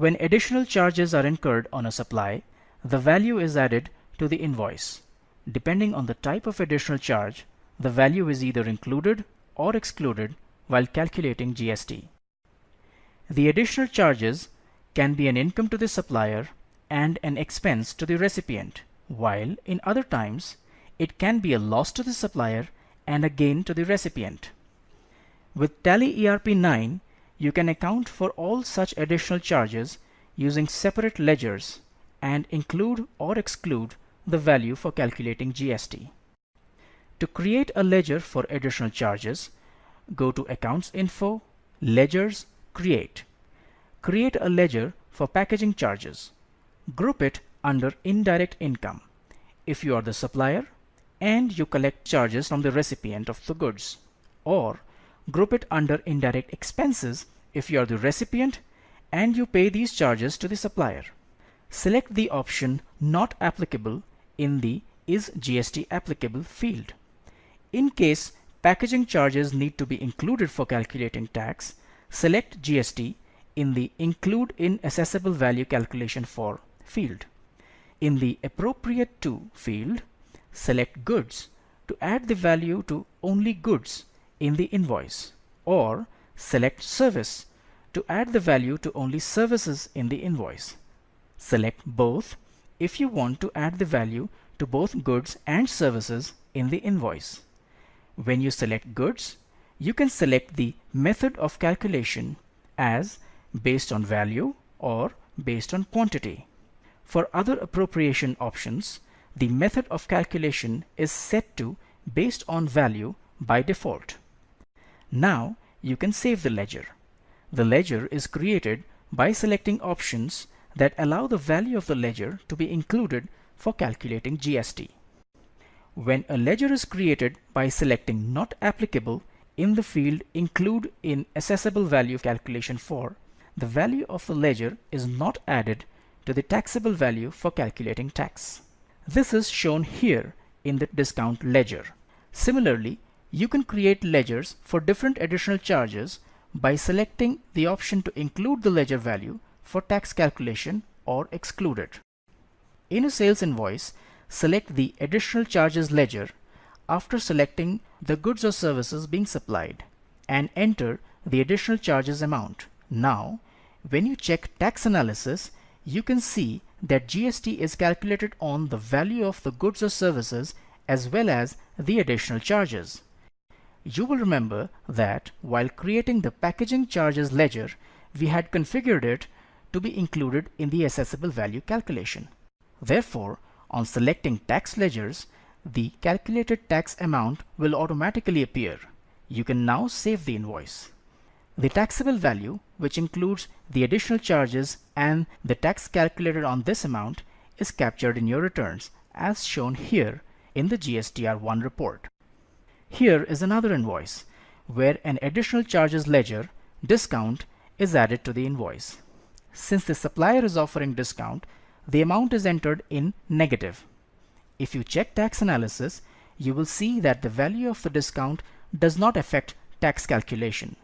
When additional charges are incurred on a supply, the value is added to the invoice. Depending on the type of additional charge, the value is either included or excluded while calculating GST. The additional charges can be an income to the supplier and an expense to the recipient, while in other times it can be a loss to the supplier and a gain to the recipient. With Tally ERP9, you can account for all such additional charges using separate ledgers and include or exclude the value for calculating GST. To create a ledger for additional charges, go to Accounts Info, Ledgers, Create. Create a ledger for packaging charges. Group it under Indirect Income if you are the supplier and you collect charges from the recipient of the goods, or group it under Indirect Expenses if you are the recipient and you pay these charges to the supplier. Select the option Not Applicable in the Is GST Applicable field. In case packaging charges need to be included for calculating tax, select GST in the Include in Assessable Value Calculation For field. In the Appropriate To field, select Goods to add the value to only goods in the invoice, or select Service to add the value to only services in the invoice. Select Both if you want to add the value to both goods and services in the invoice. When you select goods, you can select the method of calculation as based on value or based on quantity. For other appropriation options, the method of calculation is set to based on value by default. Now you can save the ledger. The ledger is created by selecting options that allow the value of the ledger to be included for calculating GST. When a ledger is created by selecting Not Applicable in the field Include in Assessable Value Calculation For, the value of the ledger is not added to the taxable value for calculating tax. This is shown here in the discount ledger. Similarly, you can create ledgers for different additional charges by selecting the option to include the ledger value for tax calculation or exclude it. In a sales invoice, select the Additional Charges ledger after selecting the goods or services being supplied and enter the additional charges amount. Now, when you check tax analysis, you can see that GST is calculated on the value of the goods or services as well as the additional charges. You will remember that while creating the packaging charges ledger, we had configured it to be included in the assessable value calculation. Therefore, on selecting tax ledgers, the calculated tax amount will automatically appear. You can now save the invoice. The taxable value, which includes the additional charges and the tax calculated on this amount, is captured in your returns as shown here in the GSTR1 report. Here is another invoice where an additional charges ledger discount is added to the invoice. Since the supplier is offering discount, the amount is entered in negative. If you check tax analysis, you will see that the value of the discount does not affect tax calculation.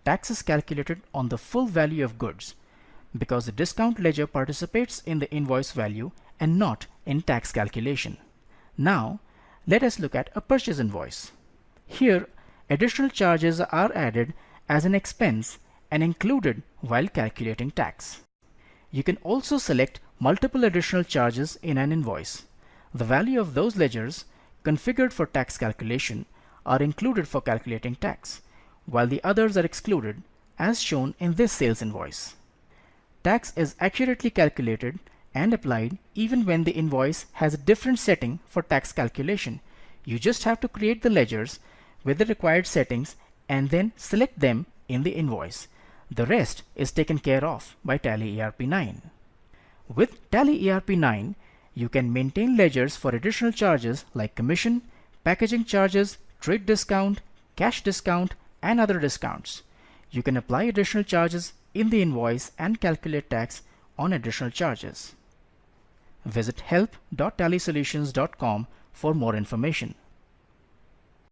Tax is calculated on the full value of goods because the discount ledger participates in the invoice value and not in tax calculation. Now, let us look at a purchase invoice. Here, additional charges are added as an expense and included while calculating tax. You can also select multiple additional charges in an invoice. The value of those ledgers configured for tax calculation are included for calculating tax, while the others are excluded as shown in this sales invoice. Tax is accurately calculated and applied even when the invoice has a different setting for tax calculation. You just have to create the ledgers with the required settings and then select them in the invoice. The rest is taken care of by Tally ERP9. With Tally ERP9, you can maintain ledgers for additional charges like commission, packaging charges, trade discount, cash discount, and other discounts. You can apply additional charges in the invoice and calculate tax on additional charges. Visit help.tallysolutions.com for more information.